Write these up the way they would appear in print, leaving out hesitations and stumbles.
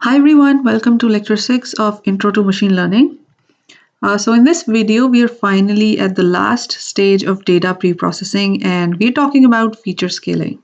Hi everyone, welcome to lecture 6 of Intro to Machine Learning. So in this video, we are finally at the last stage of data pre-processing and we're talking about feature scaling.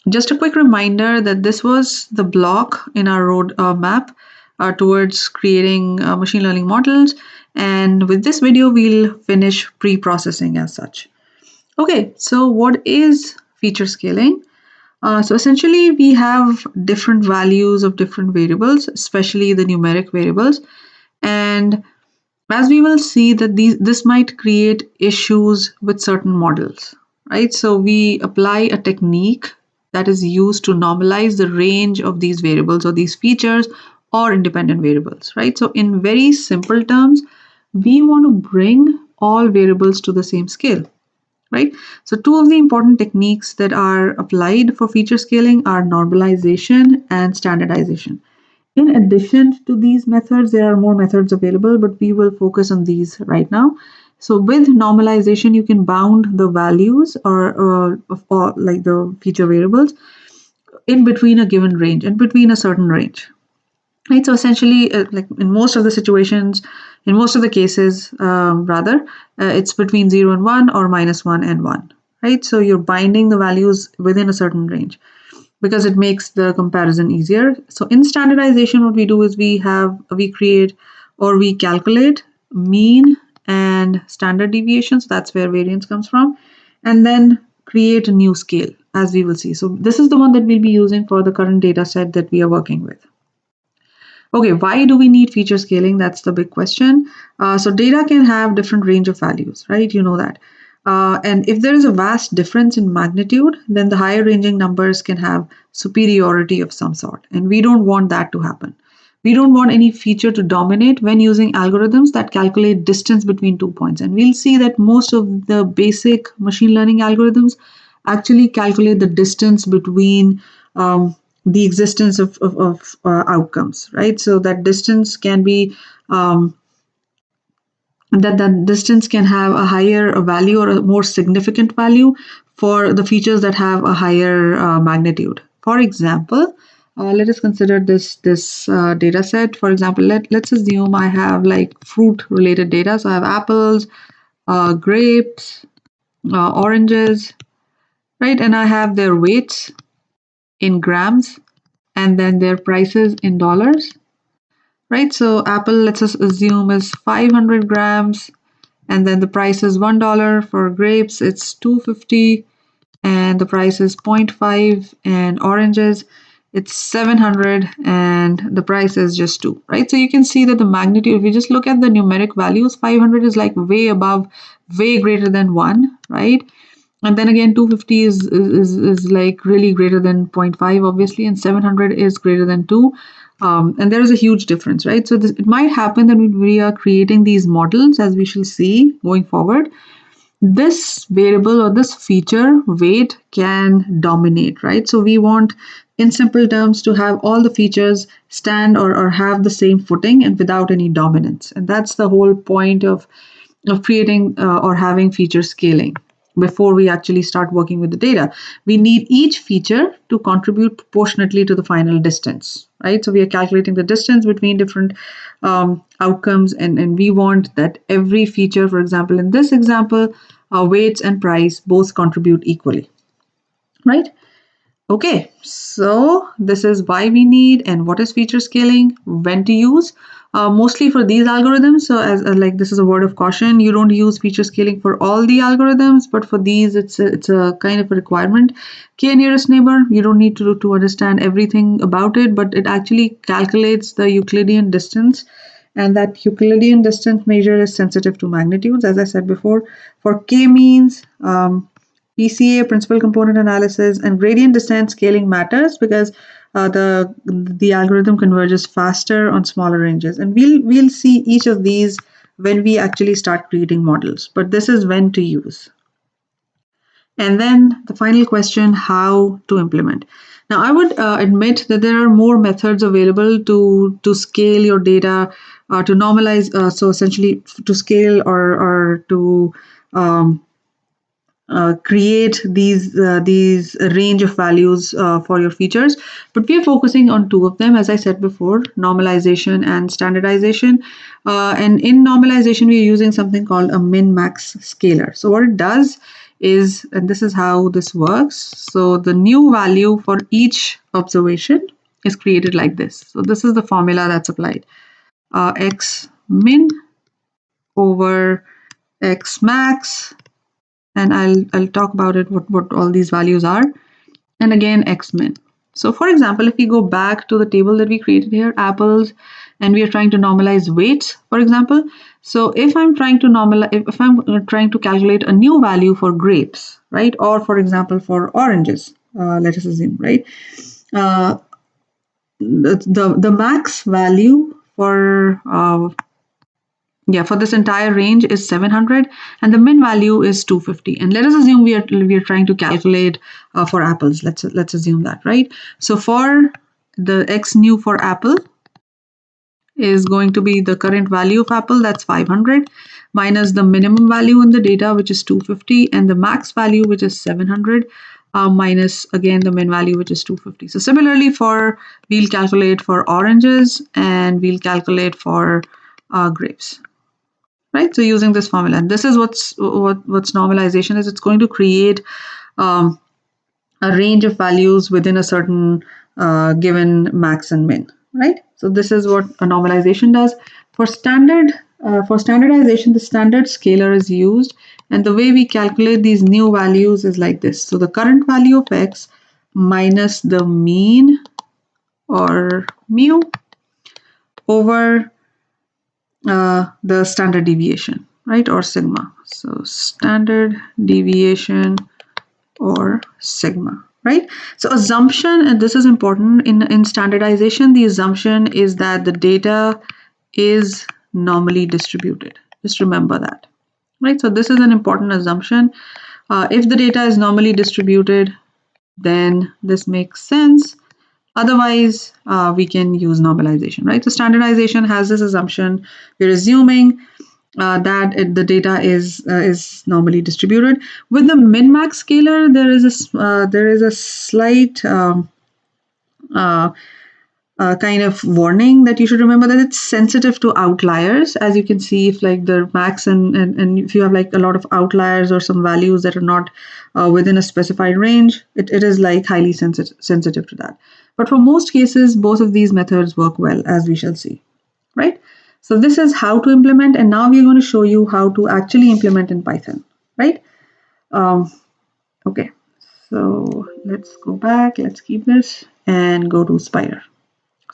Just a quick reminder that this was the block in our road map towards creating machine learning models, and with this video, we'll finish pre-processing as such. Okay, so what is feature scaling? So essentially, we have different values of different variables, especially the numeric variables. And as we will see that this might create issues with certain models, right? So we apply a technique that is used to normalize the range of these variables or these features or independent variables, right? So in very simple terms, we want to bring all variables to the same scale, right? So two of the important techniques that are applied for feature scaling are normalization and standardization. In addition to these methods, there are more methods available, but we will focus on these right now. So with normalization, you can bound the values or like the feature variables in between a given range, in between a certain range. Right, so essentially, like in most of the situations, in most of the cases, it's between 0 and 1 or -1 and 1. Right, so you're binding the values within a certain range because it makes the comparison easier. So in standardization, what we do is we create or we calculate mean and standard deviations. That's where variance comes from, and then create a new scale, as we will see. So this is the one that we'll be using for the current data set that we are working with. Okay, why do we need feature scaling? That's the big question. So data can have different range of values, right? You know that. And if there is a vast difference in magnitude, then the higher ranging numbers can have superiority of some sort. And we don't want that to happen. We don't want any feature to dominate when using algorithms that calculate distance between 2 points. And we'll see that most of the basic machine learning algorithms actually calculate the distance between the existence of outcomes, right? So that distance can be that distance can have a higher value or a more significant value for the features that have a higher magnitude. For example, let us consider this data set. For example, let's assume I have like fruit related data. So I have apples, grapes, oranges, right? And I have their weights in grams and then their prices in dollars, right? So apple, let's just assume, is 500 grams, and then the price is $1. For grapes, it's 250, and the price is 0.5, and oranges, it's 700, and the price is just 2, right? So you can see that the magnitude, if you just look at the numeric values, 500 is like way above, way greater than 1, right? And then again, 250 is like really greater than 0.5, obviously, and 700 is greater than 2. And there is a huge difference, right? So it might happen that when we are creating these models, as we shall see going forward, this variable or this feature weight can dominate, right? So we want, in simple terms, to have all the features stand or have the same footing and without any dominance. And that's the whole point of creating or having feature scaling. Before we actually start working with the data, we need each feature to contribute proportionately to the final distance, right? So we are calculating the distance between different outcomes, and we want that every feature, for example, in this example, weights and price both contribute equally, right? Okay, so this is why we need and what is feature scaling, when to use. Mostly for these algorithms, so as like this is a word of caution, you don't use feature scaling for all the algorithms, but for these it's a kind of a requirement. K nearest neighbor, you don't need to understand everything about it, but it actually calculates the Euclidean distance, and that Euclidean distance measure is sensitive to magnitudes, as I said before. For k-means, PCA, principal component analysis, and gradient descent scaling matters because the algorithm converges faster on smaller ranges. And we'll see each of these when we actually start creating models. But this is when to use. And then the final question, how to implement. Now, I would admit that there are more methods available to scale your data, to normalize, so essentially to scale or to create these range of values for your features, but we are focusing on two of them, as I said before, normalization and standardization. And in normalization, we are using something called a min-max scalar. So what it does is, and this is how this works, so the new value for each observation is created like this. So this is the formula that's applied. X min over X max, and I'll talk about it, what all these values are, and again X min. So for example, if we go back to the table that we created here, apples, and we are trying to normalize weights, for example. So if I'm trying to if I'm trying to calculate a new value for grapes, right, or for example for oranges, let us assume, right, uh, the max value for for this entire range is 700, and the min value is 250. And let us assume we are trying to calculate for apples. Let's assume that, right? So for the X new for apple is going to be the current value of apple, that's 500, minus the minimum value in the data, which is 250, and the max value, which is 700, minus again the min value, which is 250. So similarly we'll calculate for oranges, and we'll calculate for grapes. Right, so using this formula, and this is what's normalization is. It's going to create a range of values within a certain given max and min. Right, so this is what a normalization does. For standardization, the standard scalar is used, and the way we calculate these new values is like this. So the current value of X minus the mean or mu over the standard deviation, right, or sigma. So standard deviation or sigma, right? So assumption, and this is important in standardization, the assumption is that the data is normally distributed. Just remember that, right? So this is an important assumption. If the data is normally distributed, then this makes sense. Otherwise, we can use normalization, right? So standardization has this assumption. We're assuming that the data is normally distributed. With the min-max scalar, there is a slight uh, kind of warning that you should remember, that it's sensitive to outliers. As you can see, if like the max and if you have like a lot of outliers or some values that are not within a specified range, it is like highly sensitive to that. But for most cases, both of these methods work well, as we shall see, right? So this is how to implement, and now we're going to show you how to actually implement in Python, right? Okay, so let's go back, let's keep this and go to Spire.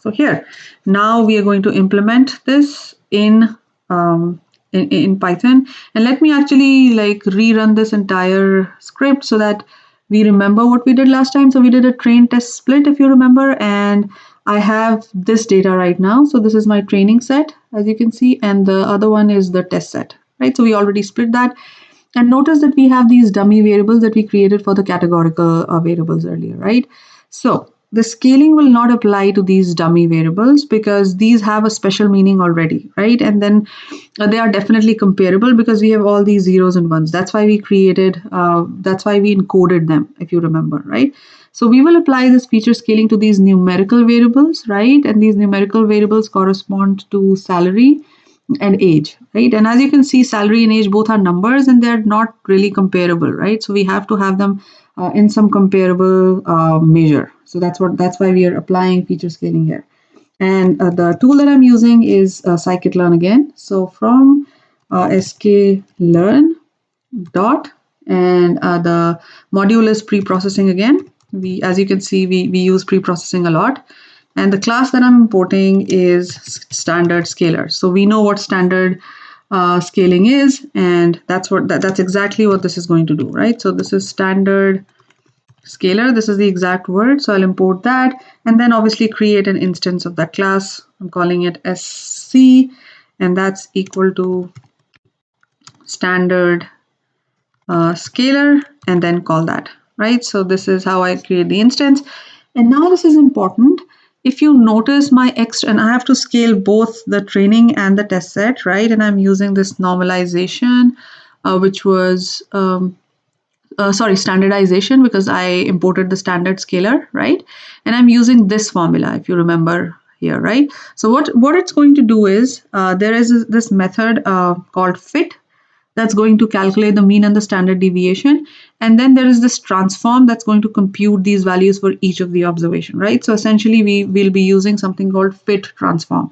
So here, now we are going to implement this in Python, and let me actually like rerun this entire script so that we remember what we did last time. So we did a train test split, if you remember, and I have this data right now. So this is my training set, as you can see, and the other one is the test set, right? So we already split that. And notice that we have these dummy variables that we created for the categorical variables earlier, right? So the scaling will not apply to these dummy variables because these have a special meaning already, right? And then they are definitely comparable because we have all these zeros and ones. That's why we that's why we encoded them, if you remember, right? So we will apply this feature scaling to these numerical variables, right? And these numerical variables correspond to salary and age, right? And as you can see, salary and age both are numbers and they're not really comparable, right? So we have to have them in some comparable measure. So that's why we are applying feature scaling here. And the tool that I'm using is scikit-learn again. So from sklearn dot, and the module is pre-processing again. As you can see, we use pre-processing a lot. And the class that I'm importing is standard scalar. So we know what standard scaling is, and that's exactly what this is going to do, right? So this is standard scalar. This is the exact word. So I'll import that, and then obviously create an instance of that class. I'm calling it SC, and that's equal to standard scalar, and then call that, right? So this is how I create the instance. And now this is important. If you notice my extra, and I have to scale both the training and the test set, right? And I'm using this normalization, which was standardization, because I imported the standard scalar, right? And I'm using this formula, if you remember here, right? So what it's going to do is, there is this method called fit, that's going to calculate the mean and the standard deviation. And then there is this transform that's going to compute these values for each of the observation, right? So essentially we will be using something called fit transform.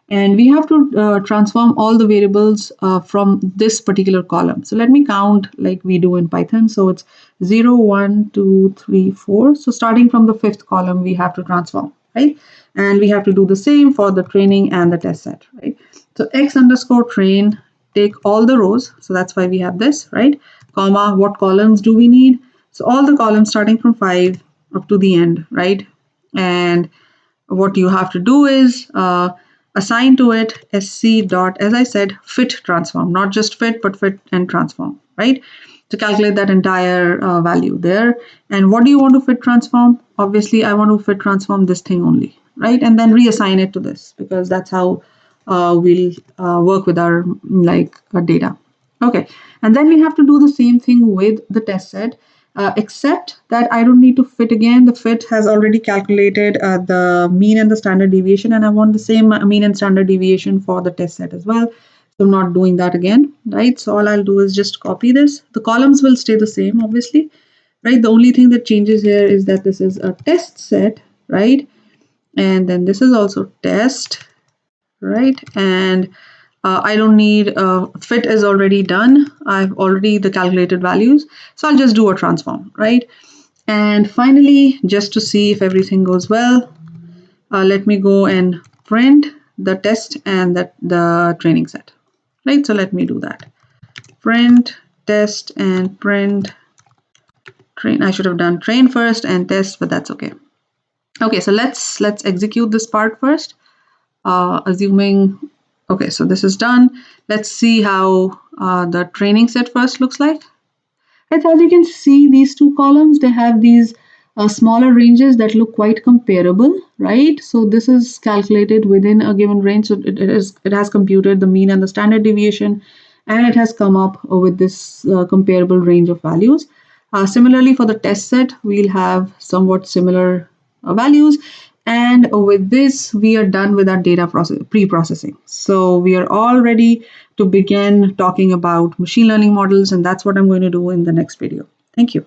And we have to transform all the variables from this particular column. So let me count like we do in Python. So it's 0, 1, 2, 3, 4. So starting from the fifth column, we have to transform, right? And we have to do the same for the training and the test set, right? So x underscore train, take all the rows. So that's why we have this, right? Comma, what columns do we need? So all the columns starting from 5 up to the end, right? And what you have to do is assign to it sc dot, as I said, fit transform, not just fit, but fit and transform, right? To calculate that entire value there. And what do you want to fit transform? Obviously, I want to fit transform this thing only, right? And then reassign it to this, because that's how we'll work with our data. Okay, and then we have to do the same thing with the test set, except that I don't need to fit again. The fit has already calculated the mean and the standard deviation, and I want the same mean and standard deviation for the test set as well. So I'm not doing that again, right? So all I'll do is just copy this. The columns will stay the same, obviously, right? The only thing that changes here is that this is a test set, right? And then this is also test, right? And I don't need fit is already done. I've already the calculated values. So I'll just do a transform, right? And finally, just to see if everything goes well, let me go and print the test and the training set, right? So let me do that. Print test and print train. I should have done train first and test, but that's okay. Okay, so let's execute this part first. Assuming, okay, so this is done. Let's see how the training set first looks like. Right, so as you can see, these two columns, they have these smaller ranges that look quite comparable, right? So this is calculated within a given range. So it has computed the mean and the standard deviation, and it has come up with this comparable range of values. Similarly, for the test set, we'll have somewhat similar values. And with this, we are done with our data pre-processing. So we are all ready to begin talking about machine learning models, and that's what I'm going to do in the next video. Thank you.